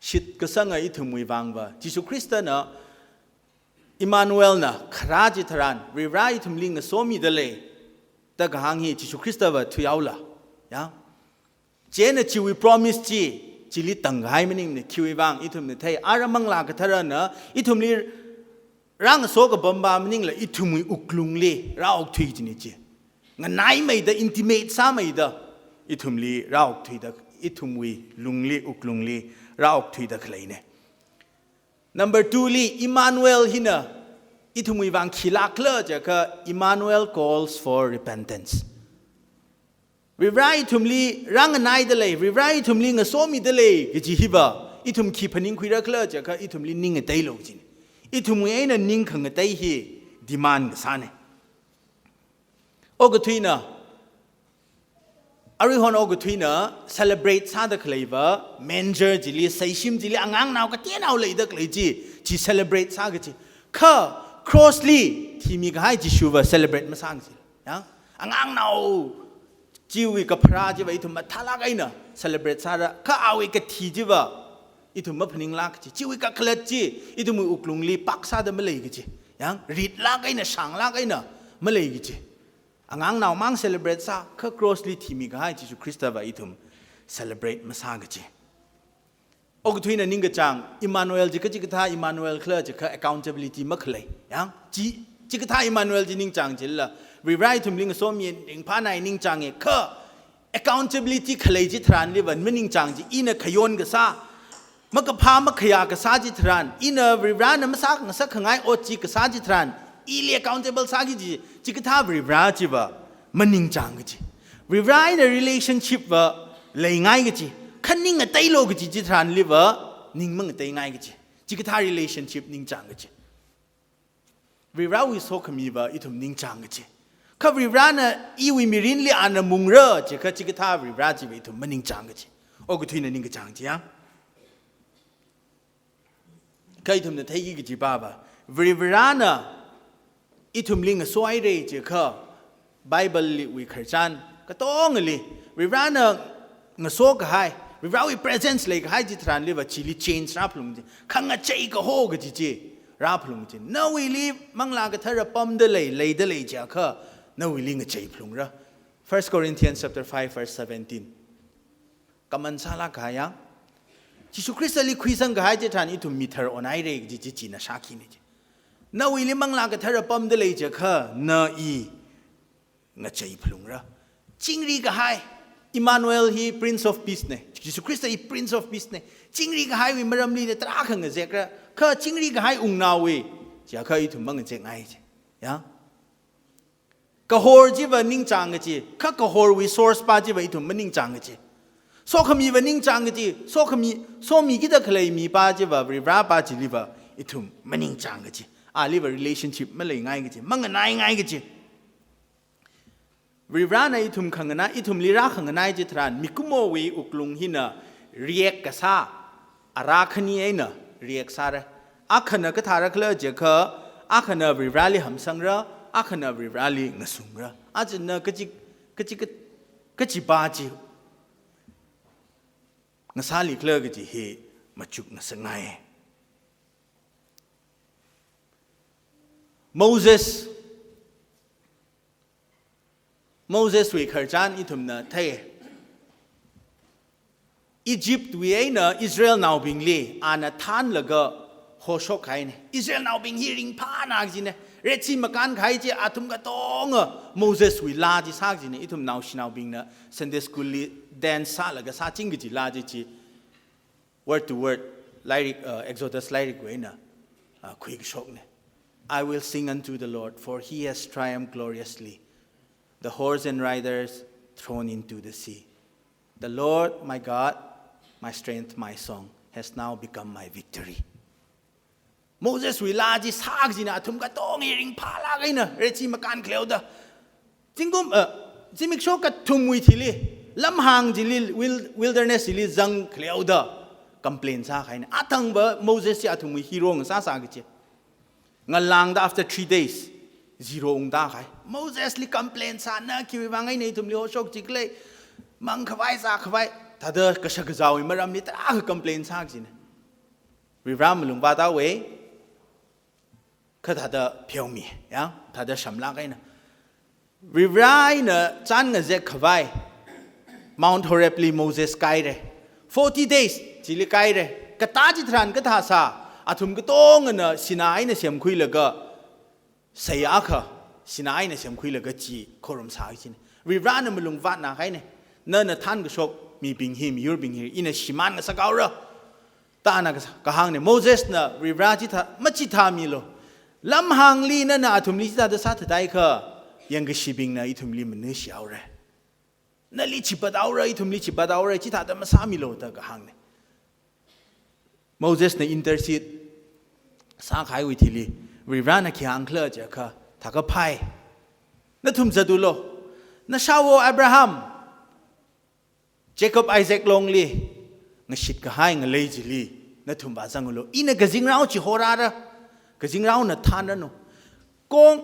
ชิดก็สังอิทุมวิวังว่าจิสุคริสต์นะอิมานูเอลนะขราจิตรันริบราอิทุมลีงโซมีเดเลแต่ก็หางฮีจิสุคริสต์ว่าทุยเอาละยังเจนจิวิ promise จิลิตังไงมันนี่คิววังอิทุมเนี่ยไทยอารามังลากระทะนะอิทุมลีร่างโซกับบอมบามันนี่แหละอิทุมวิอุกลุงลีเราออกทุยจินี่จีงั้นนายไม่ได้ intimate ซ้ำไม่ได้อิทุมลีเราออกทุยได้อิทุมวิลุงลีอุกลุงลีเราออกทุยได้ใครเนี่ย number two ลีอิมานูเอลฮินะอิทุมวิวังขีลักเลจะก็อิมานูเอล calls for repentanceริบราอิทุมลีร่างนายเดเลยริบราอิทุมลีงโซมีเดเลยกิจิฮิบะอิทุมขีพนิงคุยรักเลจะก็อิทุมลีนิ่งเตยโลจินอิทุมวีไอ้นั่นนิ่งขังเตยฮีดีมานก์สานโอกทุยนะ อาริฮอนโอกุทุยเนอ celebrate ซาเดกเลยว่า manger จิลีใส่ชิมจิลีอ่างนาวก็เตี้ยนเอาเลยเด็กเลยจี celebrate ซาก็จีข้า crossly ที่มีก็ให้จิชูว่า celebrate มาสร้างสิยังอ่างนาวจิวิกับพระจิว่าอีทุมมาทาลากไอ้เนอ celebrate ซาระข้าเอาอีกทีจิว่าอีทุมมาพนิงลากจิวิกับเคล็ดจิอีทุมอุกลุงลีปักซาเดมาเลยก็จียังรีดลากไอ้เนอช่างลากไอ้เนอมาเลยก็จีอ่างนาวมัง celebrate ซาข้า crossly ที่มีก็ให้จิชูคริสต์ว่าอีทุม celebrate มาสร้างก็จีโอ้ก็ทุยนั่นนิ่งกระจังอิมมานูเอลจิกจิกท่าอิมมานูเอลเคลจะคือ accountability มักเลยยังจิกท่าอิมมานูเอลจินิ่งจังจิละรีไรทุ่มลิงโซมีนิ่งพานายนิ่งจังเคือ accountability เคลจิทรานลิวันมันนิ่งจังจิอินขยนกษามักพามักขยากษาจิทรานอินรีไรนั่นมักสักสักขงายโอจิกษาจิทรานอีเลี accountable สักจิกท่ารีไรจิว่ามันนิ่งจังกจิรีไรใน relationship ว่าเลยง่ายกจิขันนิ่งแต่โลกจิตทานลิเวอร์นิ่งมึงแต่ง่ายกจิจิกท่า relationship นิ่งจังกจิวิราวิโซขมีว่าอีทุมนิ่งจังกจิข้าวิรานะอีวิมิรินลีอันมุงเร่จิข้าจิกท่าวิราจิวิทุมมันนิ่งจังกจิโอ้ก็ทุยนั่นนิ่งจังจิอ่ะข้าอีทุมเนี่ยเที่ยกจิบ้าบ่าวิรานะอีทุมลิงสวยเลยจิข้าไบเบิลวิขจันก็ต้องเลยวิรานะงโซกให้วิราวิ presence เลยก็ให้จิตรานเลยว่าชิลิ change รับลงจิขังใจก็โหกจิจิรับลงจินาวิลีมังลากระทะปอมเดเลยเลยเดเลยจ้าค่ะนาวิลีงใจพลุงระ 1 Corinthians chapter 5 verse 17กำมันซาลากายังจิสุคริสต์ลิคุยสังก็ให้จิตรานอีทุมมีเธอออนไอเรกจิจิจินาชาคินิจินาวิลีมังลากระทะปอมเดเลยจ้าค่ะนาอีงใจพลุงระจริงรีก็ให้Emmanuel he Prince of Peace เนี่ยยิสุคริสต์he Prince of Peace เนี่ยจริงรีก็ให้วิมารมีเนี่ยตราขังเงเจกระข้าจริงรีก็ให้องค์นาวีจะข้าอีถุมบังเจงไงจียังก็ฮอร์จีวันนิ่งจังจีข้าก็ฮอร์ resource ป้าจีวันอีถุมมันนิ่งจังจีโซขมีวันนิ่งจังจีโซขมีโซมีกิดเคลยมีป้าจีวันริบราป้าจีลิบะอีถุมมันนิ่งจังจีลิบะ relationship มันเลยง่ายจีมันง่ายจีวิราในทุมขังนะอิทุมลีราขังนะจิตรานมิคุโมวีอุกลุงหินะเรียกกษาอาราคณีเอนะเรียกสาระอาขณะก็ทารักเลเจค่ะอาขณะวิราลีหำสังระอาขณะวิราลีงสุงระอาจนะก็จิบาจิงสาลีเคลก็จิเฮมาจุกงสงายMoses วิขจานอิทุมนะเทอียิปต์วิเอนะอิสราเอลนาวบิงลีอานาทานแล้วก็โฮชกใครเนี่ยอิสราเอลนาวบิงฮีริงพานักจีเนี่ยเรจิมาการใครจีอาทุมก็ต้องMoses วิลาจีสักจีเนี่ยอิทุมนาวชินาวบิงนะ Sunday school ลีแดนซ์แล้วก็สักจริงจีลาจี word to word lyric Exodus lyric ไว้นะคุยกับชกเนี่ย I will sing unto the Lord for He has triumphed gloriously.The horse and riders thrown into the sea. The Lord, my God, my strength, my song, has now become my victory. Moses วิลาจิสากจินะทุมกะต้องเริงพาลากไอ้นะเรจิมาการเคลวดะจริงกุมจิมิกโชกะทุมวิทิลีลำหางจิลี wilderness จิลีจังเคลวดะ complain ซาใครนะอาทังบะ Moses จะทุมวิฮีโร่งซาสากจิงันลางดะ after 3 days zero องดาใคร Moses ลิ complain ซานะคิววังไงในทุมลิโฮชกจิกเลยมังขวายซาขวายถ้าเดอกษักเจ้าอิมารำนี่ตราคือ complain ซากจินะวิรามลุงบาตาเวคือถ้าเดอเพียวมียังถ้าเดอชำลักไงนะวิรายนะจันเงเจขวาย Mount Horeb ลี Moses ไกด์เลย40 days จิลิไกด์เลยกะตาจิตรันกะทาซาอาทุมกะต้องนะสินายนะเสียมคุยเลยก็เสียค่ะสินายเนี่ยเสียมคุยเลยก็จีโครมสายจินวิรานมันลงวัดนะใครเนี่ยเนินท่านก็ชกมีบิงฮีมียูร์บิงฮีอินชิมันก็สกาวระตานะก็หางเนี่ยโมเสสนะวิราจิตาไม่จิตามีโลลำหางลีนั่นนะทุมลีจิตาจะสัตย์ได้ค่ะยังก็ชิบิงนะอีทุมลีมันเนื้อเสียวเลยนั่นลีชิบะดาวเลยอีทุมลีชิบะดาวเลยจิตาจะมาสามีโลแต่ก็หางเนี่ยโมเสสเนี่ยอินเตอร์ซีดสร้างขายวิธีลีวิรานะขี้อังเคลเจ้าค่ะถ้าก็พายนั่นทุ่มจะดูโลนั่นชาวอับราฮัม Jacob Isaac long li nga shit ka hai nga lei ji li na thum ba sang lo ina ga jing rao chi hora ra ga jing rao na than na no kong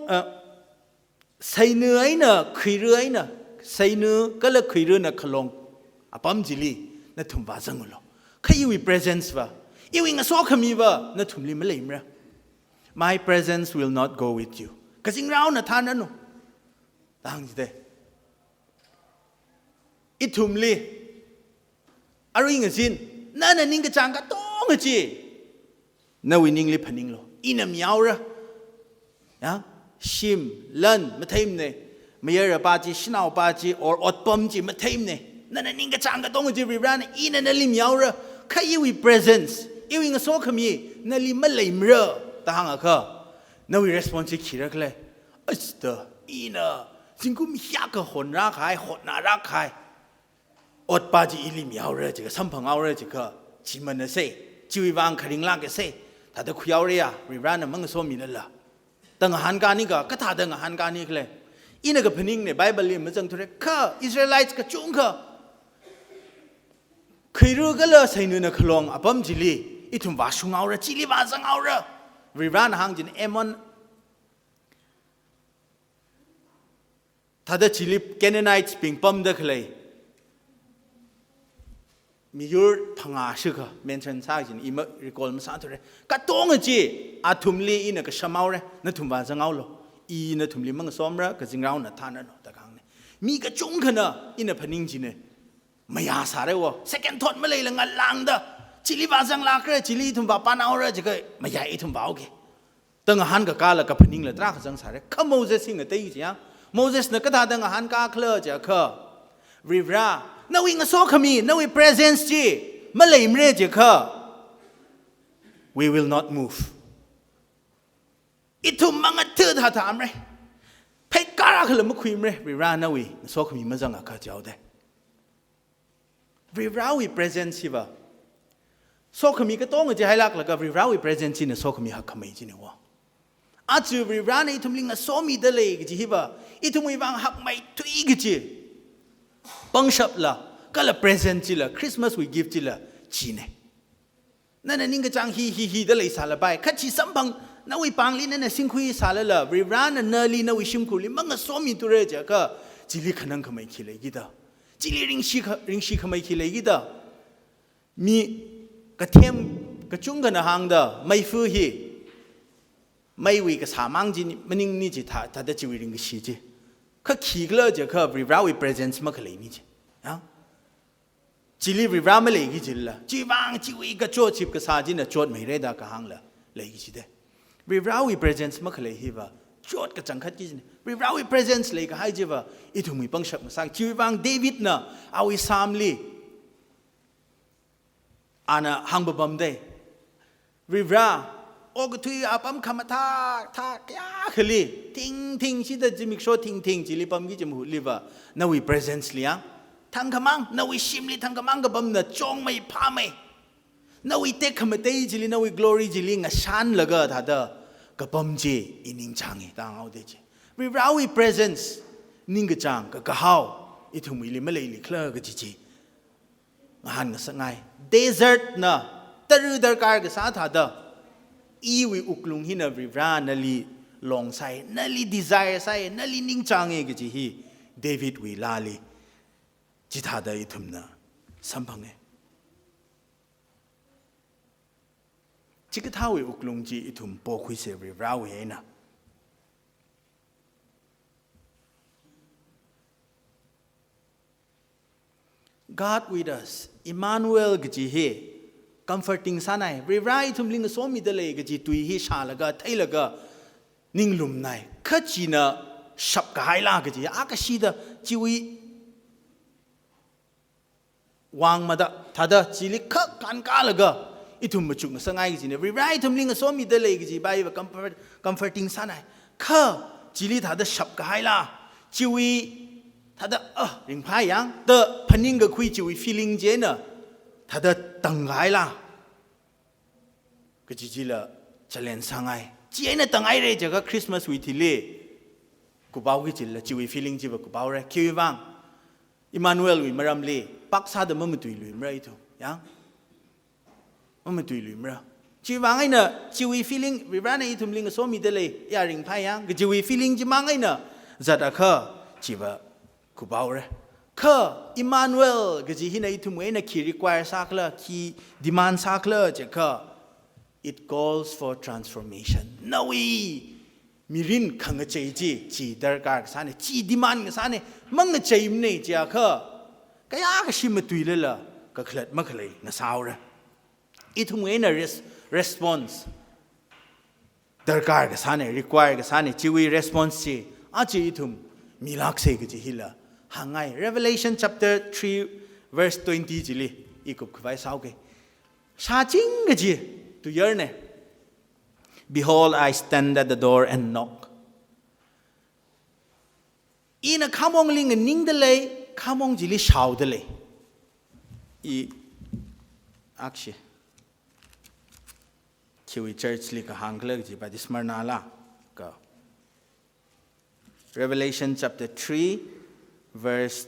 sai nu ai na khui ru ai na sai nu ka la khui ru na khalong apam ji li na thum ba sang lo khai wi presence ba iwi nga so khami ba na thum li ma lei mra my presence will not go with you ga jing rao na than na no dang ji de it thum li ari nga sin na na ning ka chang ka tong nga chi na wi ning li phaning lo ina miao ra ya shim lan ma thaim ne mayar pa chi shnao pa chi or otpam chi ma thaim ne na na ning ka chang ka tong chi ri ran ina na li miao ra khai wi presence I wi nga so khami na li ma lai mra ta hang a kha na wi response chi ra khle asta ina singkum hya ka hon ra khai hot na ra khai ot pa ji ili miao re ji ka sampang au re ji ka chi man na se chi wi wang kharing la ke se ta da khuyao re ya ri ran na mang so mi la la tang han ka ni ka tha da han ka ni khle ina ka phaning ne bible li ma jang thore kha israelites ka chung kha khiru ga la sai nu na khlong apam ji li I thum ba shung au re chi li ba sang au re ri ran hang jin emon ta da chi li Canaanites ping pam da khle mi yur thanga shika mention sa jin ima recall ma sa thore ka tong ji a thum li ina ka shamau re na thum ba zangau lo I na thum li mang somra ka jingrau na thana no ta kang ne mi ka chung khana ina phaning ji ne maya sa re wo second thought ma lei la nga lang da chili ba jang la kre chili thum ba pa nau re ji ka maya I thum ba okay tang han ka la ka phaning la tra ka jang sa re kha Moses sing a tai ji ya Moses na ka da dang han ka khla ja kha rivra na wi nga so khami na wi presence ji ma lei mre ji kha we will not move it thum manga thu tha tham re phai kara khla ma khui mre ri ra na wi so khami ma jang kha jaw de ri ra wi presence ji ba so khami ka tong ji hai lak la ka ri ra wi presence ji na so khami ha khamai ji ne wa a chu ri ra na I thum ling a so mi de le ji hi ba I thum wi wang hak mai thui gi ji pang shap la kala present chi la Christmas we give chi la chi ne na na ning ka chang hi da lai sa la bai kha chi sam bang na wi pang li na na sing khui sa la la ri ran na li na wi shim ku li mang so mi tu re ja ka chi li khanang khamai khi le gi da chi li ring shi khamai khi le gi da mi ka them ka chung ga na hang da mai fu hi mai wi ka sa mang ji maning ni ji tha da chi wi ring shi ji ka khi gla ja ka ri ra wi presence ma khle ni ji ya chili ri ra ma le gi ji la chi wang chi wi ka cho chip ka sa ji na chot mai re da ka hang la le gi ji de ri ra wi presence ma khle hi ba chot ka chang khat ji ri ra wi presence le ka hai ji ba I thu mi pang shak ma sang chi wang David na awi samli ana hang ba bam de ri ra o ga thui apam khama tha kya khali ting si da jimik sho ting ji li pam gi jim hu li ba na wi presence liang thang khamang na wi shim li thang khamang ga bam na chong mai pha mai na wi te khama te ji li na wi glory ji li nga shan la ga tha da ka pam ji ining changi ta ngau de ji wi ra wi presence ning ga chang ka hau I thu mi li ma le li khla ga ji han nga sa ngai desert na taru dar kar ga sa tha da I wi uklung hi na vivra na li long sai na li desire sai na li ning chang e gi hi David wi la li ji tha da I thum na sampang e chi ka tha wi uklung ji I thum po khui se vivra wi na God with us Emmanuel gi hi comforting sanai ri rai thum ling so mi de le ga ji tui hi sha la ga thai la ga ning lum nai kha chi na shap ka hai la ga ji a ka shi da chi wi wang ma da tha da chi li kha kan ka la ga I thum ma chuk na sangai gi ne ri rai thum ling so mi de le ga ji bai ba comforting sanai kha chi li tha da shap ka hai la chi wi tha da ring phai yang de phaning ga khui chi wi feeling je na tha da tang gai la ka ji la challenge sangai chi ai na tang ai re ja ga Christmas wi thi le ku baw gi chi la chi wi feeling ji ba ku baw re ki wang Emmanuel wi maram le ปักซาเดมันตุยลุยมไรทุยังมันตุยลุยมระจีวางไงเนอะจีวี feeling วิบราในทุ่มลิงก็โซมีเดเลยยาริงพายังก็จีวี feeling จีมังไงเนอะจัดอะค่ะจีวะกูเบาเลยค่ะอิมมานูเอลก็จีหินไอทุ่มเองนะคี require สักละคี demand สักละเจ้าค่ะ it calls for transformation นาวีมีรินขังเจจีดารการสานจี demand สานมังเจมเนี่ยเจ้าค่ะก็ยากชิมตุยเลยล่ะก็เคล็ดมักเลยนะสาวเลยอีทุ่มเองนะ response ดารการก็สานrequire ก็สานจีวี response จีอาจีอีทุ่มมีลักษณะก็จีหิละหางไง Revelation chapter 3 verse 20 จีลีอีกุบขวายสาวเกชาจิงก็จีตุยร์เนี่ย Behold I stand at the door and knock อีน่ะข้ามองลิงนิ่งเดเลยข้ามองจีลีชาวเดเลยอีอักชีชีวิต church ลิกหางเลิกจีไปดิสมาร์นาล่ะก็ Revelation chapter 3 verse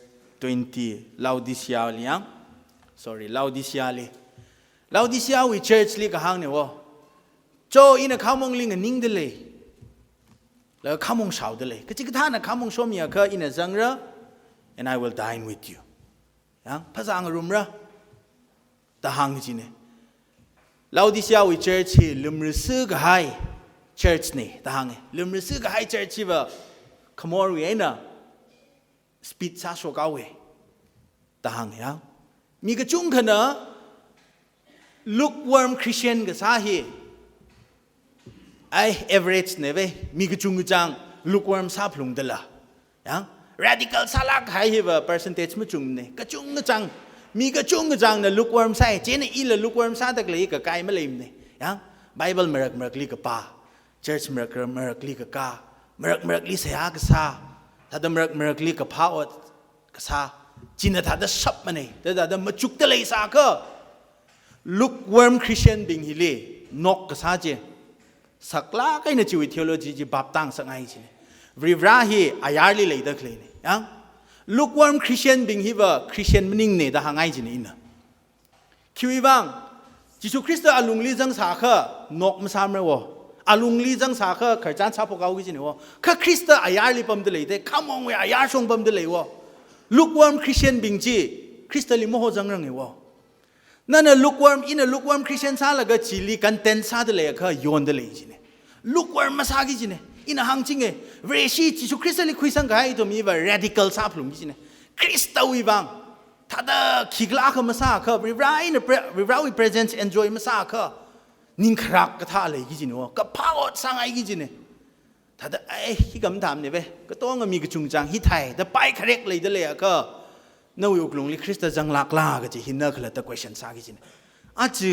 20 Laodicea เลี้ยง sorry Laodicea เลย Laodicea วิ church ลิกหางเนี่ยวะโจอีน่ะข้ามองลิงนิ่งเดเลยแล้วข้ามองชาวเดเลยก็จิกท่าน่ะข้ามองชมีอะคืออีน่ะจังระ and I will dine with you ยังภาษาอังกฤษรุมระตาหางจีเนี่ยLaodiceaวิ church ลืมรู้สึกหาย church นี่ตาหางลืมรู้สึกหาย church ว่าขโมยไอ้น่ะ speed ซาโชก้าวเวตาหางยังมีกระจุงขนาด lukewarm Christian กับสาเหตุไอ้ average เนี่ยเว้ยมีกระจุงกระจัง lukewarm ซาพลุงเดล่ะยัง radical ซาลักหายเหรอ percentage ไม่จุงเนี่ยกระจุงกระจังมีกระจุงกระจังเนี่ย lukewarm ใส่เจนอีละ lukewarm ซาตะกเลยกับไก่ไม่เลยเนี่ยยัง Bible มรักลีกับป้า church มรักลีกับกามรักลีเสียกับซาถ้าดมรักลีกับพาอดกับซาจีน่ะถ้าดชับมันเนี่ยแต่ดมาจุกตะเลยซาก็ lukewarm Christian บิงฮิลีนกกับซาเจสักลาก็ในชีวิต theology จีบับตั้งสักไงจีวิบราฮีอายาลีเลยตะกเลยเนี่ยยังlukewarm Christian บิงฮิว่า Christian มันนิ่งเนี่ยแต่หางไงจีนี่นะคิดว่าจิสุคริสต์อาลุงลีจังสาขะนกมาสามเลยวะอาลุงลีจังสาขะขจานชาพกเอาจีนี่วะข้าคริสต์อายาลีปั๊มเดเลยแต่ข้ามองว่าอายาชงปั๊มเดเลยวะ lukewarm Christian บิงจีคริสต์ลิโมโหจังรังเอวะนั่นน่ะ lukewarm Christian ซาละก็จิลีกันเต็นซาเดเลยก็โยนเดเลยจีนี่ lukewarm มาซากิจีนี่อินหางจริงเอเวชีจิสุคริสต์ลิคุยสังกัยตัวมีว่า radical ซาพลุงจีนี่คริสต์วิบังถ้าเดขี้กล้าเขามาซาเขาวิบราวิ presence enjoy มาซาเขานิ่งครักก็ท่าเลยกี่จีนัวก็พาอดสังไอกี่จีเนี่ยถ้าเดที่คำถามเนี่ยเว้ยก็ต้องมีกระจุงจังฮิไทยแต่ไปคาเรกเลยเดเลยก็นู่นอยู่กรุงลิคริสต์จังลักลาก็จะหินเนอร์เขาเลยแต่ question ซากี่จีเนี่ยอาจจะ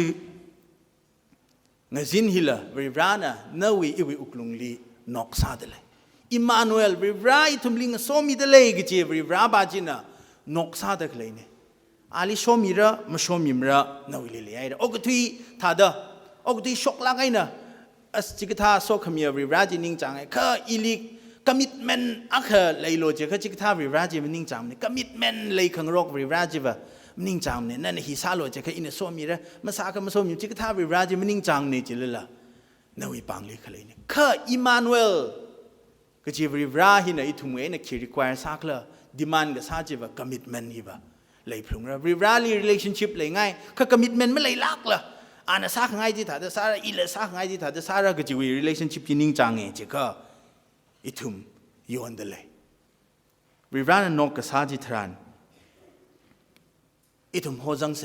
เงาจินฮิละวิบรานะนู่นอยู่กรุงลินกซาเดเลยอิมมานูเอลวิบราทุ่มลิงโซมีเดเลยกี่จีวิบราบาจินะนกซาเดกเลยเนี่ยอาลิโชมีระไม่โชมีมระนู่นเลยไอ้เด้อโอ้ก็ที่ท่าเด้อโอ้ก็ที่ช็อกลังไงนะจิกท่าโซขมีวิบราจินิ่งจังไอ้ข้าอิลิก commitment อ่ะข้าเลยโลจิข้าจิกท่าวิบราจิมันนิ่งจังเนี่ย commitment เลยขังรกวิบราจิว่ามันนิ่งจังเนี่ยนั่นฮิซาโลจิข้าอินโซมีระมาซาข้ามาโซมีจิกท่าวิบราจิมันนิ่งจังเนี่ยจิเลยล่ะนู่นปังเลยข้าเลยเนี่ยข้าอิมมานูเอลก็จีวิบราหินะอีทุ่มเอนะคี require สักละdemand ก็ซาจิว่า commitment ฮิว่าเลยพลุงระวิบราลี relationship เลยง่ายข้า commitment ไม่เลยลักละอันนั้นสักง่ายที่ถ้าจะสาระอีเลยสักง่ายที่ถ้าจะสาระก็จะวิ relationship ที่นิ่งจังเองจีก็อีทุ่มโยนเดเลยวิบรานะนกก็ซาจิทรานอีทุ่มโฮจังเส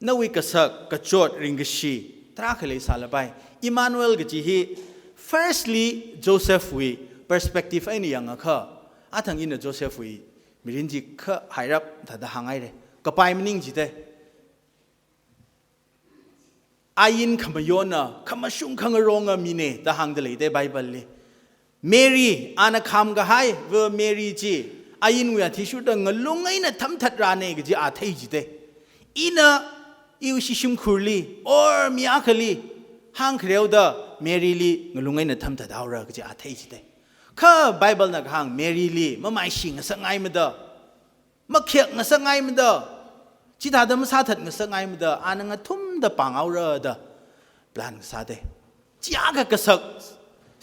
นวิกษักกโจดริงกชีตราเคเลยสารไปอิมมานูเอลก็จีฮี firstly Joseph วิ perspective ไอ้นี่ยังอ่ะค่ะอาทั้งอินโจเซฟวิมิรินจิข้าหายรับถ้าได้หางไงเลยก็ไปมันนิ่งจีเต้อายินขมายน่ะขมาชุ่มขังร้องมีเนี่ยแต่หางเดเลยได้ไบเบิลเลยเมรีอาณาคำก็ให้เวอร์เมรีจีอายินวิอาทิชุดงลงไงน่ะทำทัดร้านเองก็จีอาเทจีเต้อินะอิวชิชุมคุลีโอมีอาคลีหางเครียวเดอเมรีลีงลงไงน่ะทำทัดเอาระก็จีอาเทจีเต้ข้าไบเบิลนักหางเมรีลีมาไม่ชิงสังไงมาเด้อ มาเขียกงะสังไงมันเด้อจิตาดมซาถัดงะสังไงมันเด้ออานังทุ่มเด้อปังเอาเรอเด้อปลานซาเด้จ้ากะกะสัก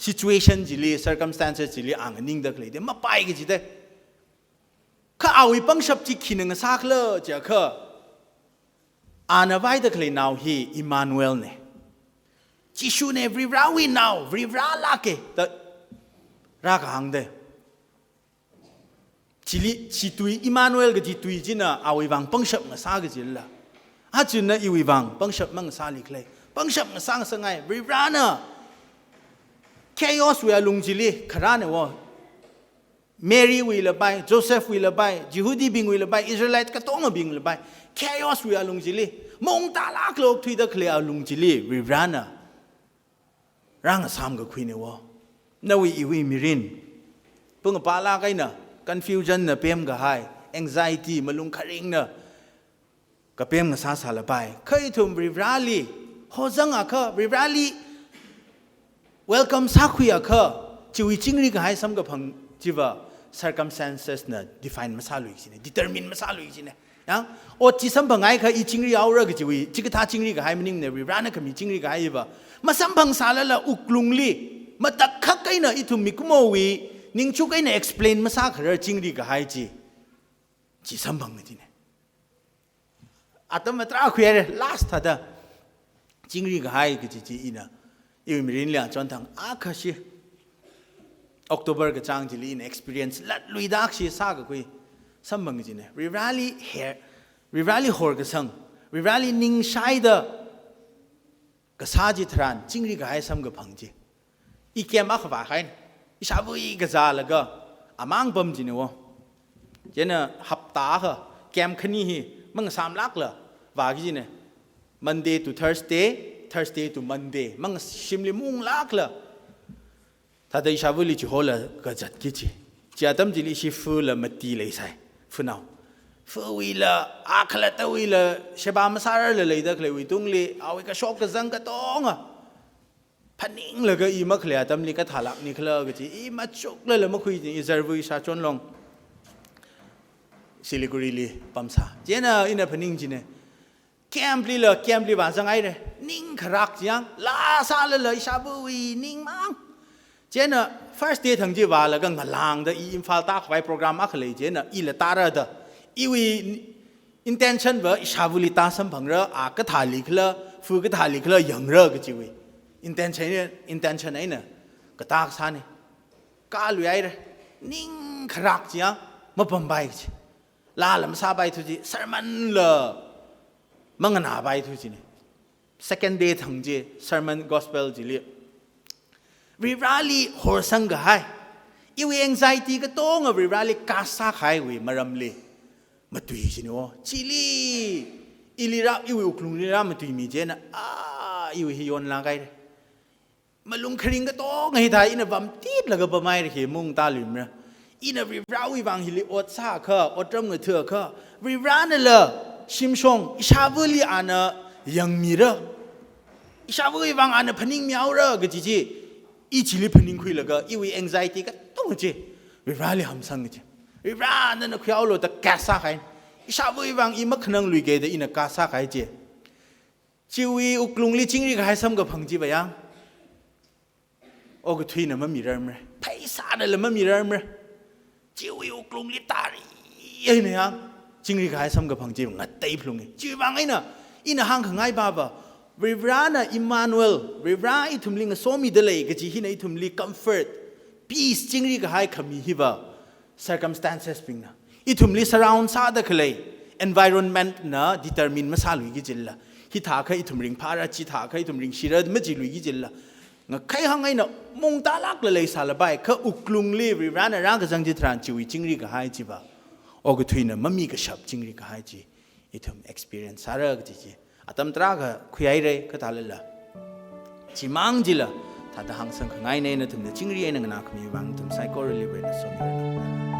situation จิลี circumstances จิลีอ่างนิ่งเด้อเลยเด้มาไปกันจิเด้ข้าเอาอีปังชับจิขินงะซากเลอเจ้าข้าอานาไว้เด้อเลยนาวฮีอิมมานูเอลเนี่ยจิชูเนี่ยวิราวินาววิราลาเกแต่รักหังเด้จิลีจิตุยอิมมานูเอลก็จิตุยจินะเอาอีวังปังชับงะซากจิลละอาจุนนะอีวังปังชับมังซาลิกเลยปังชับงะซังสังไงวิรานะchaos วิอาลุงจิลีขราเนี่ยวะเมรีวิลไปโจเซฟวิลไปยิฮูดีบิงวิลไปอิสราเอลก็ต้องบิงวิลไป chaos วิอาลุงจิลีมองตาลักโลกทุยตะเคลียลุงจิลีวิรานะร่างสามก็คุยเนี่ยวะนาวิอีวิมิรินเพิ่งปาลาไกนะ confusion นะเปี่ยมก็หาย anxiety มาลุงคาริงนะก็เปี่ยมก็ซาซาละไปเคยทุ่มวิราลีโฮจังอะค่ะวิราลีwelcome สักคุยอะค่ะชีวิตจริงนี่ก็ให้สมกับพังจีว่า circumstances นะ define มาซาลุยสิเนี่ย determine มาซาลุยสิเนี่ยยังโอ้ที่สมพังไงค่ะอีจริงนี่เอาเรื่องก็ชีวิตจิกท่าจริงนี่ก็ให้มันนิ่งเนี่ยวิรานะก็มีจริงนี่ก็ให้ว่ามาสัมพังซาละอุกลุงลีมาตักขักไอ้น่ะอีทุ่มมิกุโมวีนิ่งชุกไอ้น่ะ explain มาซาคือจริงนี่ก็ให้จีสัมพังนี่เนี่ยอาตมาตราคุยเลย last ท่าเด้อจริงนี่ก็ให้ก็จีอีน่ะอีวิมรินเลี้ยงจนทั้งอาคาชีออกตุเบอร์ก็จ้างจิลีน experience ลัดลุยดักชีซาก็คุยสัมพังจีเนี่ย rarely hair rarely หอร์ก็สัง rarely นิ่งใช้เด้อก็ซาจิทรานจริงนี่ก็ให้สัมกับพังจีอีเกมอักว่าใครอีชาบุยก็ซาแล้วก็อามังปั๊มจีเนี่ยวะเจนหับตาค่ะเกมคันนี้มันสามลักเลยว่ากี่เนี่ย Monday to Thursday to Monday มันชิมลิมุงลักเลยถ้าได้ชาบุลิจิโฮละก็จัดกี่จีจะทำจิลิชิฟูละมาตีเลยใช่ฟูน่าฟูวิละอาคลตวิละเชบามซาร์เลยดักเลยวิตุงลีเอาไว้ก็ช็อกก็จังก็ต้องอ่ะพันนิงเลยก็อีมาเคลียร์ทำลีก็ถาลักนี่เคลียร์ก็จีอีมาช็อกเลยมาคุยอีเซอร์วิสชาชนลงซิลิกุริลีปั๊มซาเจน่าอินเดพันนิงจีเนี่ยแคมป์ลีเลยแคมป์ลีบ้านสังไงเลยนิ่งขรักยังลาซาเลยชาบุยนิ่งมั้งเจน่ะ first day ทั้งจีว่าแล้วก็งาลางเดออินฟัลตาไว้โปรแกรมอะไรเจน่ะอีละตาระเดออีวี intention ว่าชาบุลิตาสัมพังเรออาก็ถ่ายลิขละฟูก็ถ่ายลิขละยังเรอก็จีวี intention ไอ้เนี่ยก็ตากซาเนี่ยกาลุยไอ้เลยนิ่งขรักยังมาปั๊มไปจีลาลำซาไปทุจีสมันเลยมังงาไปทุจีเนี่ย second day ทั้งจี sermon gospel จีเลยวิราลีหัวสังกายอีวี anxiety ก็ต้องวิราลีกาซาขายวิมารำลีมาตุยสิเนาะชิลีอีลีราอีวีอุกลุงลีรามาตุยมีเจนะอีวีฮิยอนลางไกมาลุงคริงก็ต้องให้ทายอินะบัมตีดแล้วก็ประมาณเหมุงตาลิมนะอินะวิราวิวังฮิลิอดซาค่ะอดจำเงเถื่อค่ะวิรานั่นแหละชิมชงอิชาบุลีอานะยังมีระอิชาบุลีวังอานะพนิงมีเอาระก็จีอีชิลิพนิงคุยแล้วก็อีวี anxiety ก็ต้องจีวิราลีหำสังจีวิรานั่นนะคุยเอาโลแต่กาซาใครอิชาบุลีวังอีมักขนังลุยเกดอินะกาซาใครจีชีวิตอุกลุงลีจิงรีก็ให้ซ้ำกับพังจีไปยังโอ้ก็ทุยน่ะมันมีเรื่องมั้ยไพศาลน่ะมันมีเรื่องมั้ยชีวิตอุกลุงลีตารีไอ้เนี่ยจิงรีก็ให้ซ้ำกับพังจีงัดเตยพลุงชีวิตวังไอ้น่ะอินะห่างข้างไงบ้าบ่วิรานะอิมมานูเอลวิราอิทุมลิงโซมีเดลัยก็จีฮินะอิทุมลิ comfort peace จิงรีก็ให้ขมีฮิบะ circumstances ปิงนะอิทุมลิ surround ซาดะเคลย environment นะ determine มาซาลุยกิจิลละฮิตาเคอิทุมลิงพาราจิตาเคอิทุมลิงชิระมจิลุยกิจิลละงั้นใครห่างไงนะมงตาลักเลยซาลบายเขาอุกลุงลีวิรานะร่างกจังจิตรานชีวิตจิงรีก็ให้จิบะโอ้ก็ทุยน่ะมันมีกระชับจิงรีก็ให้จีอิทุม experience ซาระก็จีอาตมตราก็คุยอะไรก็ตาเลยละจิมังจิละถ้าทางสังขไงเนี่ยนะถึงจะจิงรีเองนะก็มีบางถึง psychology เป็นสมบูรณ์